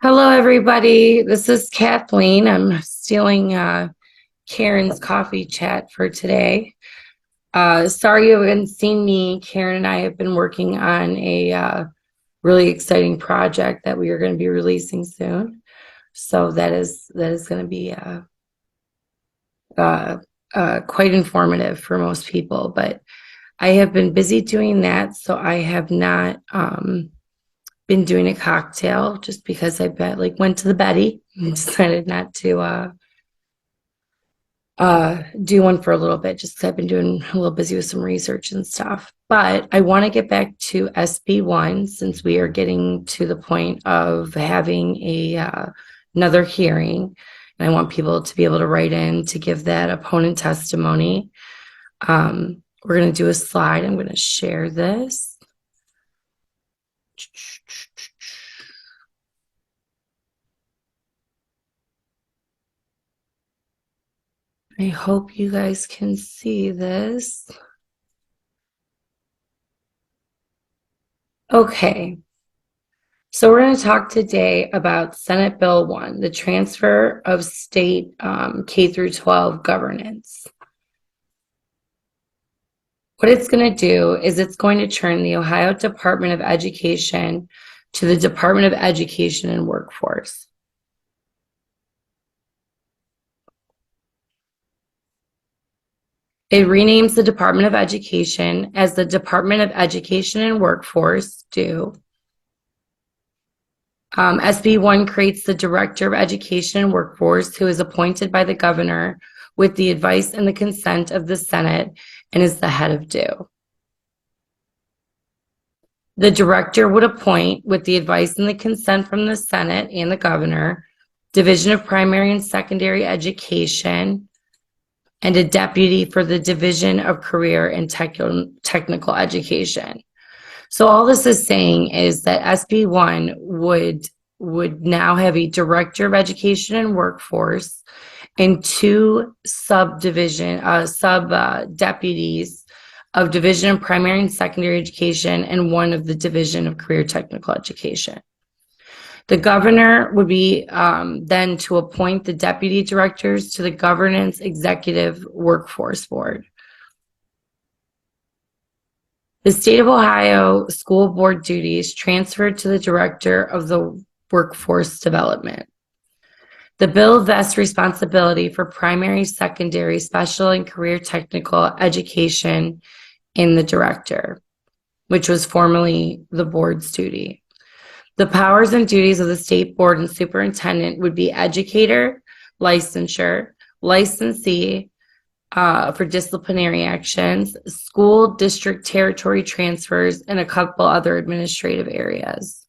Hello, everybody. This is Kathleen. I'm stealing Karen's coffee chat for today. Sorry you haven't seen me. Karen and I have been working on a really exciting project that we are going to be releasing soon. So that is going to be uh, quite informative for most people. But I have been busy doing that, so I have not been doing a cocktail just because went to the Betty and decided not to do one for a little bit just because I've been doing a little busy with some research and stuff. But I want to get back to SB1 since we are getting to the point of having another hearing, and I want people to be able to write in to give that opponent testimony. We're going to do a slide. I'm going to share this. I hope you guys can see this. Okay, so we're going to talk today about Senate Bill 1, the transfer of state K through 12 governance. What it's going to do is it's going to turn the Ohio Department of Education to the Department of Education and Workforce. It renames the Department of Education as the Department of Education and Workforce, DO. SB1 creates the Director of Education and Workforce, who is appointed by the governor with the advice and the consent of the Senate and is the head of DO. The director would appoint, with the advice and the consent from the Senate and the governor, Division of Primary and Secondary Education, and a deputy for the Division of Career and Technical Education. So all this is saying is that SB1 would now have a Director of Education and Workforce and two deputies of Division of Primary and Secondary Education and one of the Division of Career Technical Education. The governor would be then to appoint the deputy directors to the Governance Executive Workforce Board. The state of Ohio school board duties transferred to the Director of the Workforce Development. The bill vests responsibility for primary, secondary, special, and career technical education in the director, which was formerly the board's duty. The powers and duties of the state board and superintendent would be educator, licensure, licensee for disciplinary actions, school district territory transfers, and a couple other administrative areas.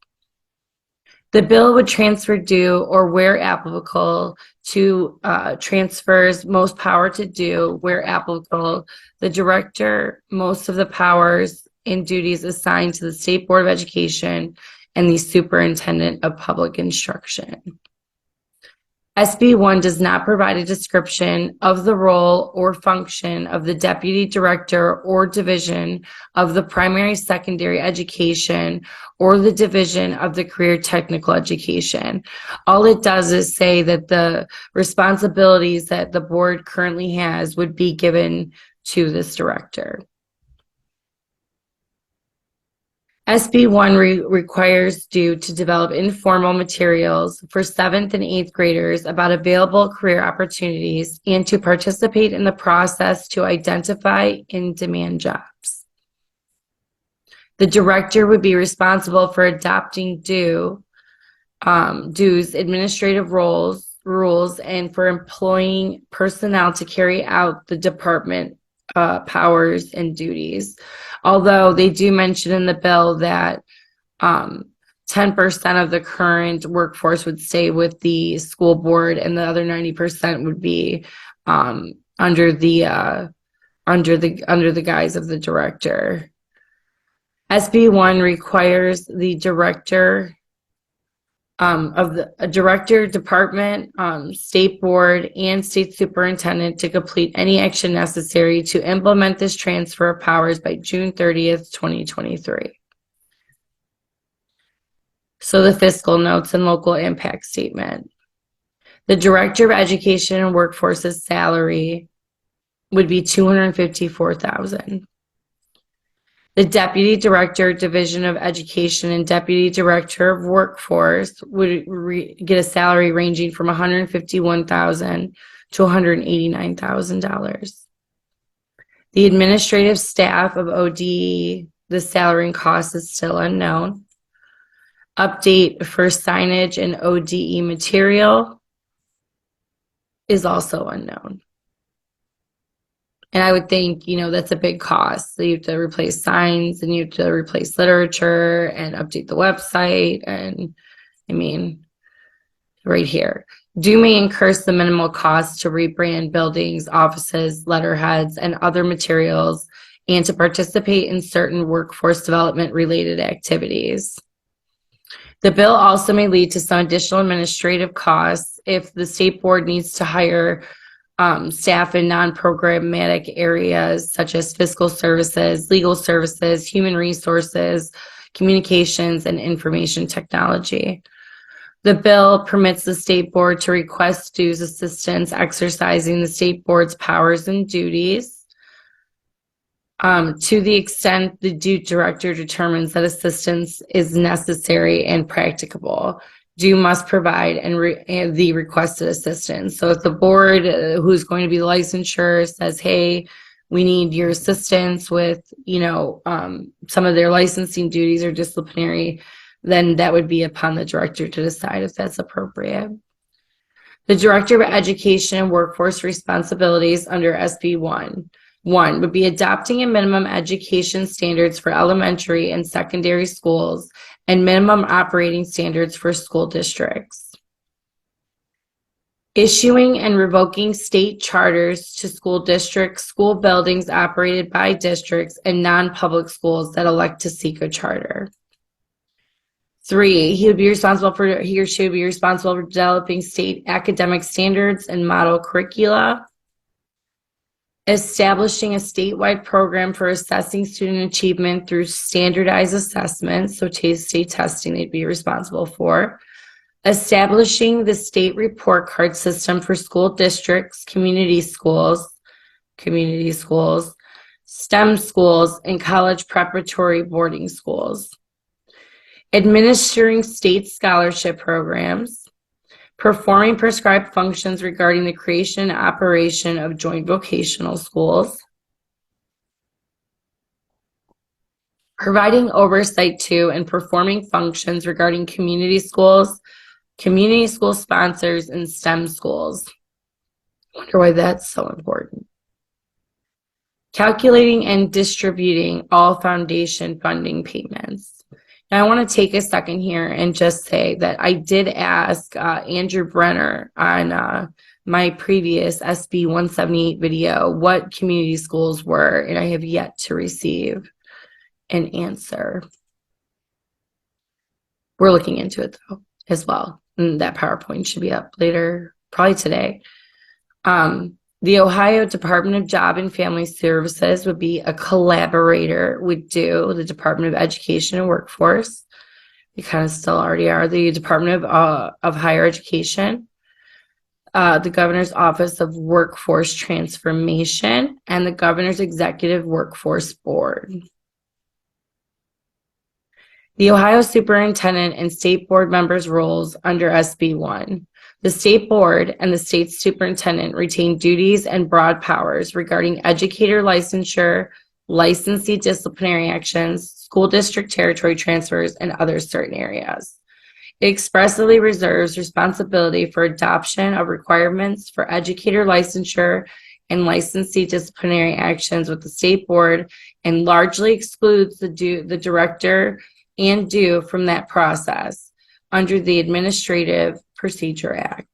The bill would transfer due or where applicable to transfers most power to do where applicable. The director, most of the powers and duties assigned to the State Board of Education and the Superintendent of Public Instruction. SB1 does not provide a description of the role or function of the Deputy Director or Division of the Primary Secondary Education or the Division of the Career Technical Education. All it does is say that the responsibilities that the board currently has would be given to this director. SB1 requires DO to develop informal materials for 7th and 8th graders about available career opportunities and to participate in the process to identify in-demand jobs. The director would be responsible for adopting DO's administrative rules and for employing personnel to carry out the department powers and duties. Although they do mention in the bill that 10% of the current workforce would stay with the school board and the other 90% would be under the guise of the director. SB1 requires the director of the director, department, state board, and state superintendent to complete any action necessary to implement this transfer of powers by June 30th, 2023. So the fiscal notes and local impact statement. The Director of Education and Workforce's salary would be $254,000. The Deputy Director, Division of Education, and Deputy Director of Workforce would get a salary ranging from $151,000 to $189,000. The administrative staff of ODE, the salary and cost is still unknown. Update for signage and ODE material is also unknown. And I would think, that's a big cost. So you have to replace signs and you have to replace literature and update the website. And right here. Do may incur the minimal cost to rebrand buildings, offices, letterheads, and other materials, and to participate in certain workforce development related activities. The bill also may lead to some additional administrative costs if the state board needs to hire staff in non-programmatic areas such as fiscal services, legal services, human resources, communications, and information technology. The bill permits the state board to request dues assistance exercising the state board's powers and duties to the extent the due director determines that assistance is necessary and practicable. Due must provide and the requested assistance. So if the board, who's going to be the licensure, says, hey, we need your assistance with, some of their licensing duties or disciplinary, then that would be upon the director to decide if that's appropriate. The Director of Education and Workforce Responsibilities under SB 1 would be adopting a minimum education standards for elementary and secondary schools and minimum operating standards for school districts. Issuing and revoking state charters to school districts, school buildings operated by districts, and non-public schools that elect to seek a charter. 3, he or she would be responsible for developing state academic standards and model curricula. Establishing a statewide program for assessing student achievement through standardized assessments, so state testing they'd be responsible for. Establishing the state report card system for school districts, community schools, STEM schools, and college preparatory boarding schools. Administering state scholarship programs. Performing prescribed functions regarding the creation and operation of joint vocational schools. Providing oversight to and performing functions regarding community schools, community school sponsors, and STEM schools. I wonder why that's so important. Calculating and distributing all foundation funding payments. Now, I want to take a second here and just say that I did ask Andrew Brenner on my previous SB 178 video what community schools were, and I have yet to receive an answer. We're looking into it, though, as well. And that PowerPoint should be up later, probably today. The Ohio Department of Job and Family Services would be a collaborator with the Department of Education and Workforce. We kind of still already are. The Department of Higher Education, the Governor's Office of Workforce Transformation, and the Governor's Executive Workforce Board. The Ohio Superintendent and State Board members' roles under SB 1. The State Board and the State Superintendent retain duties and broad powers regarding educator licensure, licensee disciplinary actions, school district territory transfers, and other certain areas. It expressly reserves responsibility for adoption of requirements for educator licensure and licensee disciplinary actions with the State Board and largely excludes the director and due from that process under the Administrative Procedure Act.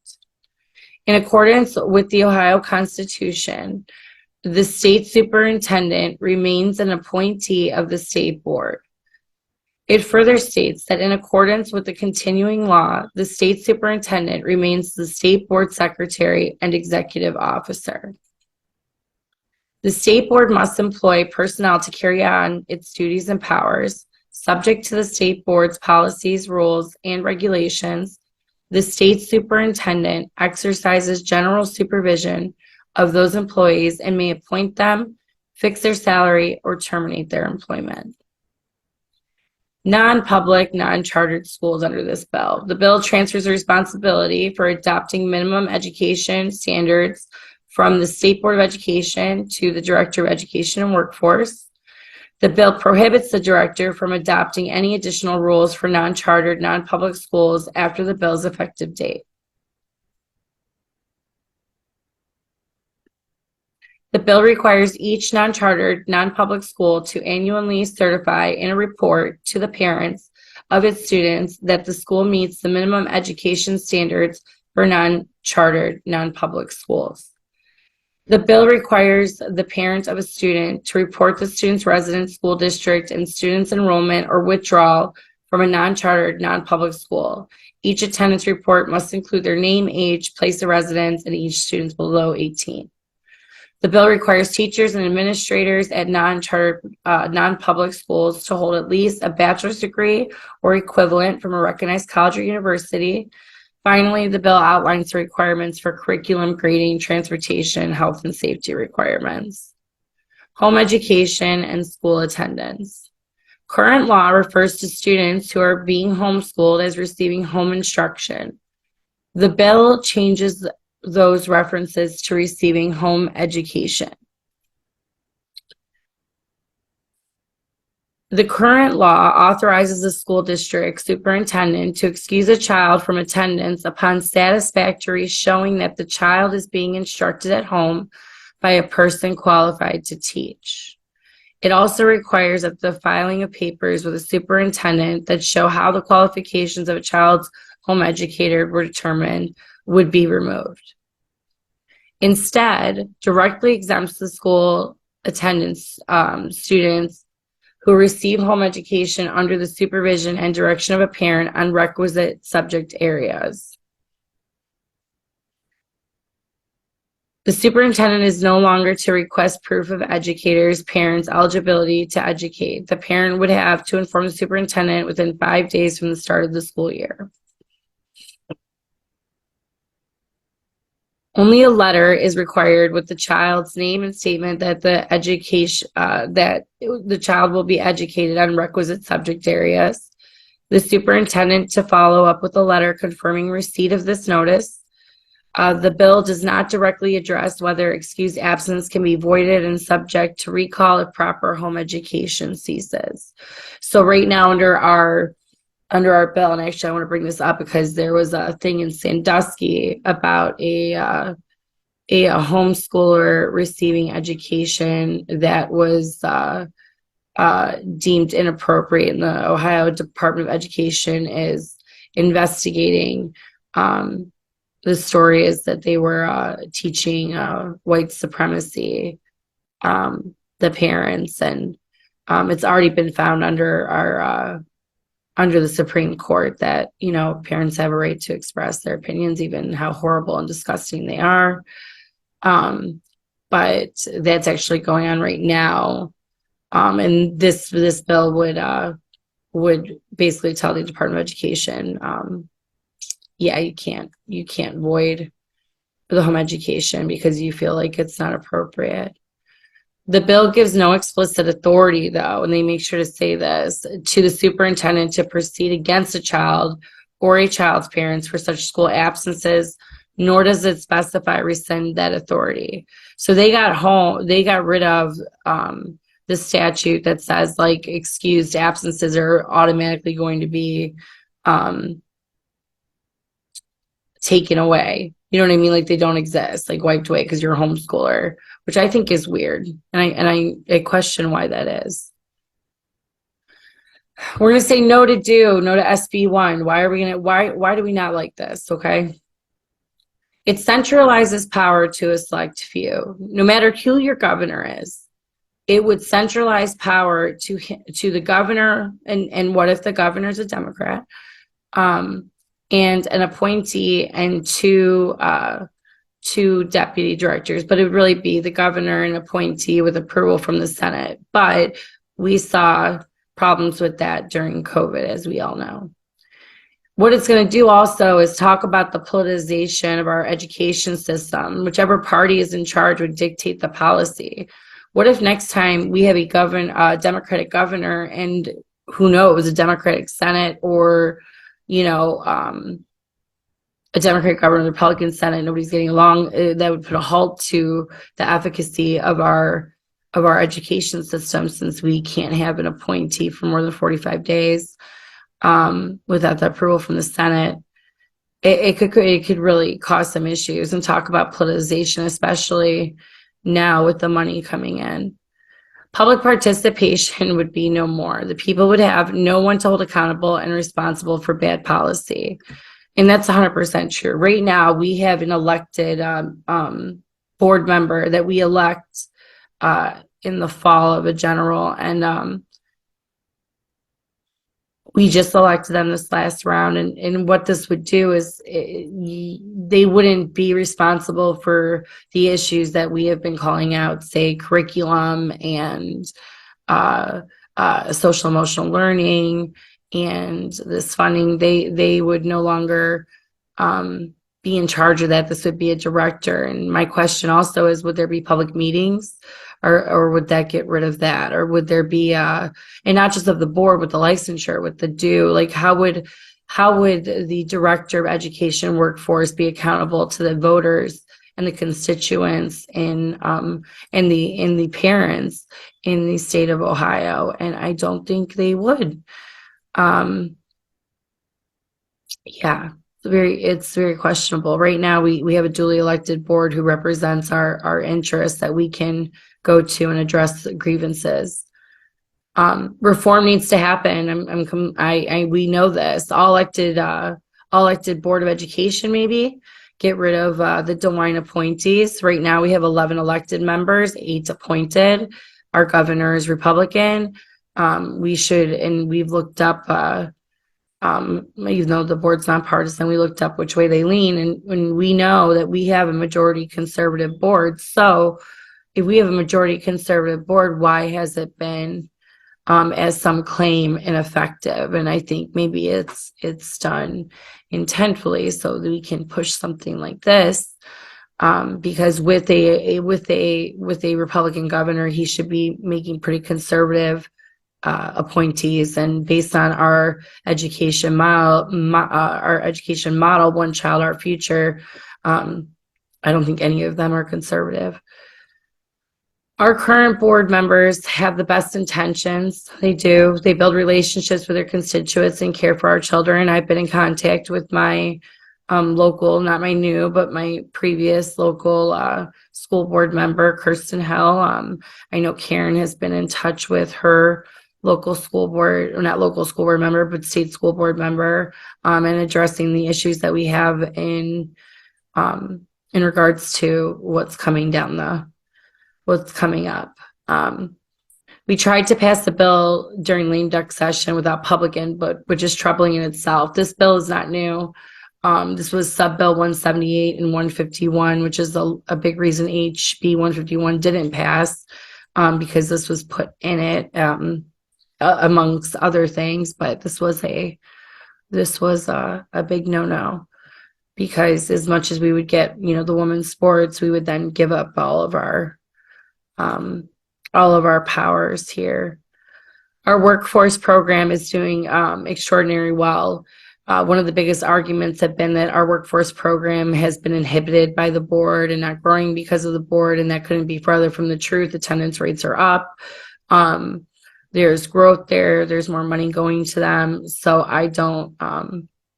In accordance with the Ohio Constitution, the state superintendent remains an appointee of the state board. It further states that in accordance with the continuing law, the state superintendent remains the state board secretary and executive officer. The state board must employ personnel to carry on its duties and powers, subject to the state board's policies, rules, and regulations. The state superintendent exercises general supervision of those employees and may appoint them, fix their salary, or terminate their employment. Non-public, non-chartered schools under this bill. The bill transfers the responsibility for adopting minimum education standards from the State Board of Education to the Director of Education and Workforce. The bill prohibits the director from adopting any additional rules for non-chartered, non-public schools after the bill's effective date. The bill requires each non-chartered, non-public school to annually certify in a report to the parents of its students that the school meets the minimum education standards for non-chartered, non-public schools. The bill requires the parent of a student to report the student's residence school district and student's enrollment or withdrawal from a non-chartered, non-public school. Each attendance report must include their name, age, place of residence, and each student's below 18. The bill requires teachers and administrators at non-chartered, non-public schools to hold at least a bachelor's degree or equivalent from a recognized college or university. Finally, the bill outlines the requirements for curriculum, grading, transportation, health, and safety requirements. Home education and school attendance. Current law refers to students who are being homeschooled as receiving home instruction. The bill changes those references to receiving home education. The current law authorizes the school district superintendent to excuse a child from attendance upon satisfactory showing that the child is being instructed at home by a person qualified to teach. It also requires that the filing of papers with a superintendent that show how the qualifications of a child's home educator were determined would be removed. Instead, directly exempts the school attendance students who receive home education under the supervision and direction of a parent on requisite subject areas. The superintendent is no longer to request proof of educators' parents' eligibility to educate. The parent would have to inform the superintendent within 5 days from the start of the school year. Only a letter is required with the child's name and statement that the child will be educated on requisite subject areas. The superintendent to follow up with a letter confirming receipt of this notice. The bill does not directly address whether excused absence can be voided and subject to recall if proper home education ceases. So right now under our bill, and actually I want to bring this up because there was a thing in Sandusky about a homeschooler receiving education that was deemed inappropriate, and the Ohio Department of Education is investigating. The story is that they were teaching white supremacy, the parents, and it's already been found under the Supreme Court that, parents have a right to express their opinions, even how horrible and disgusting they are. But that's actually going on right now. And this bill would basically tell the Department of Education, you can't void the home education because you feel like it's not appropriate. The bill gives no explicit authority, though, and they make sure to say this, to the superintendent to proceed against a child or a child's parents for such school absences, nor does it specify rescind that authority. So they got rid of the statute that says like excused absences are automatically going to be taken away. You know what I mean? Like they don't exist, like wiped away because you're a homeschooler, which I think is weird. And I question why that is. We're going to say no to SB1. Why do we not like this? Okay. It centralizes power to a select few. No matter who your governor is, it would centralize power to the governor. And what if the governor is a Democrat? And an appointee and two deputy directors, but it would really be the governor and appointee with approval from the Senate. But we saw problems with that during COVID, as we all know. What it's going to do also is talk about the politicization of our education system. Whichever party is in charge would dictate the policy. What if next time we have a Democratic governor, and who knows, a Democratic Senate, or, you know, a Democratic governor, Republican Senate, nobody's getting along, that would put a halt to the efficacy of our education system, since we can't have an appointee for more than 45 days without the approval from the Senate. It could really cause some issues, and talk about politicization, especially now with the money coming in. Public participation would be no more. The people would have no one to hold accountable and responsible for bad policy. And that's 100% true. Right now, we have an elected board member that we elect in the fall of a general, and we just elected them this last round. And what this would do is they wouldn't be responsible for the issues that we have been calling out, say curriculum and social emotional learning and this funding. They would no longer be in charge of that. This would be a director. And my question also is, would there be public meetings, or would that get rid of that? Or would there be and not just of the board, with the licensure, with the due, like how would the director of education workforce be accountable to the voters and the constituents and the parents in the state of Ohio? And I don't think they would. Yeah, it's very questionable. Right now, we have a duly elected board who represents our interests, that we can go to and address grievances. Reform needs to happen. We know this. All elected board of education, maybe get rid of the DeWine appointees. Right now, we have 11 elected members, 8 appointed. Our governor is Republican. We've looked up, even though the board's nonpartisan, we looked up which way they lean, and we know that we have a majority conservative board. So if we have a majority conservative board, why has it been, as some claim, ineffective? And I think maybe it's done intentfully so that we can push something like this. Because with a Republican governor, he should be making pretty conservative appointees. And based on our education model, One Child, Our Future, I don't think any of them are conservative. Our current board members have the best intentions. They do. They build relationships with their constituents and care for our children. I've been in contact with my local, not my new, but my previous local school board member, Kirsten Hell. I know Karen has been in touch with her local school board, or not local school board member, but state school board member, and addressing the issues that we have in regards to what's coming up. We tried to pass the bill during lame duck session without public input, which is troubling in itself. This bill is not new. This was Sub Bill 178 and 151, which is a big reason HB 151 didn't pass, because this was put in it, amongst other things. But this was a big no-no, because as much as we would get, the women's sports, we would then give up all of our powers here. Our workforce program is doing extraordinarily well. One of the biggest arguments have been that our workforce program has been inhibited by the board and not growing because of the board, and that couldn't be further from the truth. Attendance rates are up. There's growth there. There's more money going to them. So I don't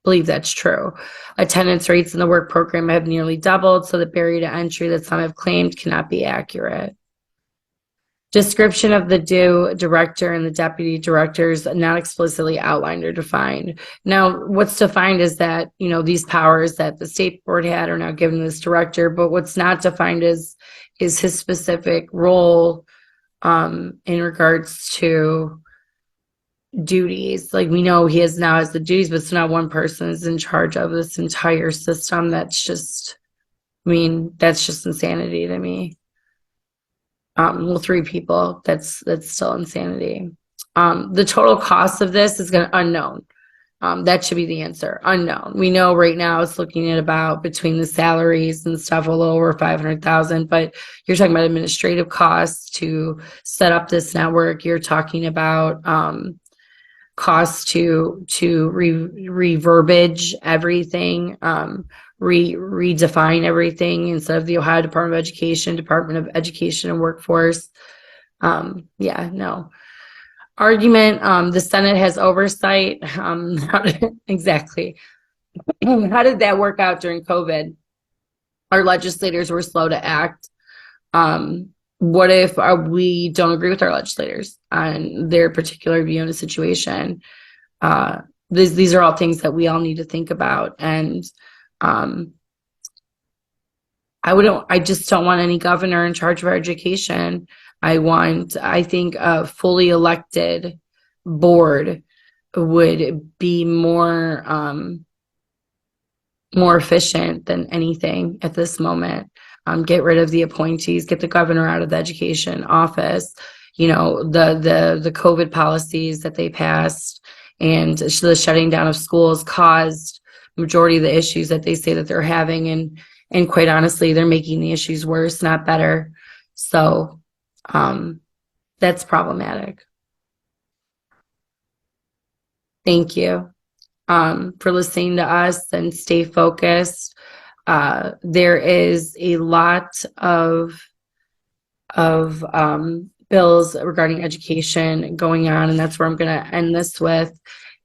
believe that's true. Attendance rates in the work program have nearly doubled, so the barrier to entry that some have claimed cannot be accurate. Description of the due director and the deputy directors not explicitly outlined or defined. Now, what's defined is that, these powers that the state board had are now given to this director, but what's not defined is his specific role in regards to duties. Like, we know he has the duties, but it's not one person is in charge of this entire system. That's just insanity to me. 3 people, that's still insanity. The total cost of this is going to unknown. That should be the answer. Unknown. We know right now it's looking at about between the salaries and stuff a little over 500,000, but you're talking about administrative costs to set up this network. You're talking about costs to reverbage everything, redefine everything instead of the Ohio Department of Education, Department of Education and Workforce. Yeah, no. Argument, the Senate has oversight. Exactly. How did that work out during COVID? Our legislators were slow to act. What if we don't agree with our legislators on their particular view in a situation? These are all things that we all need to think about. And I just don't want any governor in charge of our education. I think a fully elected board would be more efficient than anything at this moment. Get rid of the appointees, get the governor out of the education office. You know, the COVID policies that they passed and the shutting down of schools caused majority of the issues that they say that they're having, and quite honestly, they're making the issues worse, not better. So that's problematic. Thank you for listening to us, and stay focused. There is a lot of bills regarding education going on, and that's where I'm going to end this with.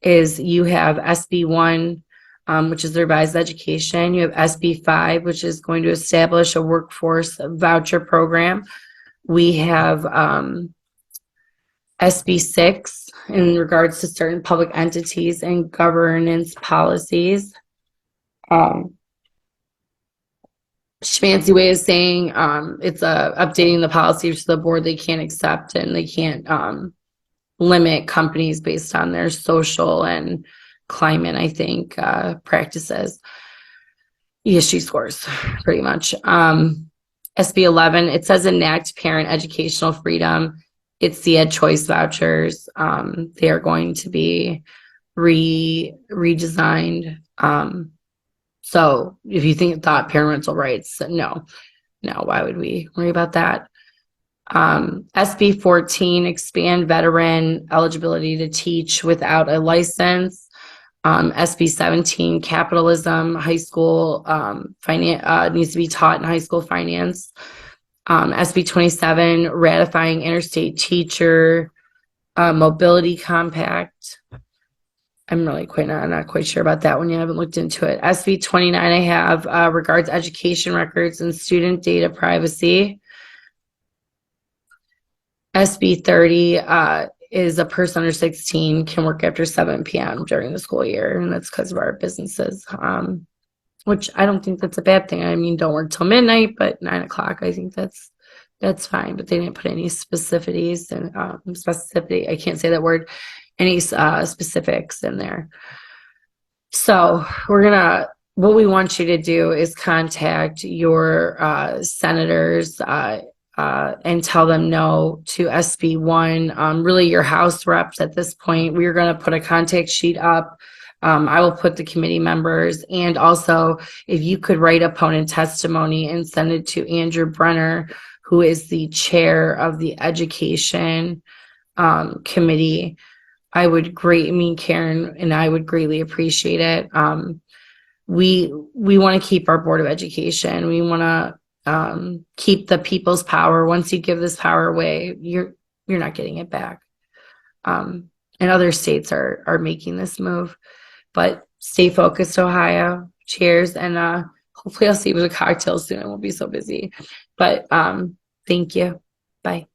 Is you have SB 1, which is the revised education. You have SB 5, which is going to establish a workforce voucher program. We have SB 6 in regards to certain public entities and governance policies. Fancy way of saying it's updating the policy to the board. They can't accept and they can't limit companies based on their social and climate, I think, practices. ESG scores, pretty much. SB 11, it says enact parent educational freedom. It's the Ed Choice vouchers. They are going to be redesigned. So if you thought parental rights, no, why would we worry about that? SB 14, expand veteran eligibility to teach without a license. SB 17, capitalism, high school finance needs to be taught in high school finance. SB 27, ratifying interstate teacher mobility compact. I'm really not quite sure about that one yet. I haven't looked into it. SB 29 I have regards education records and student data privacy. SB 30 is a person under 16 can work after 7 p.m. during the school year, and that's because of our businesses, which I don't think that's a bad thing. I mean, don't work till midnight, but 9 o'clock, I think that's fine. But they didn't put any specificities and specificity. I can't say that word. Any specifics in there. So what we want you to do is contact your senators and tell them no to SB 1. Really your House reps at this point. We're going to put a contact sheet up. I will put the committee members, and also if you could write opponent testimony and send it to Andrew Brenner, who is the chair of the education committee. Karen and I would greatly appreciate it. We want to keep our Board of Education. We want to keep the people's power. Once you give this power away, you're not getting it back. And other states are making this move. But stay focused, Ohio. Cheers, and hopefully I'll see you with a cocktail soon. I won't be so busy. But thank you. Bye.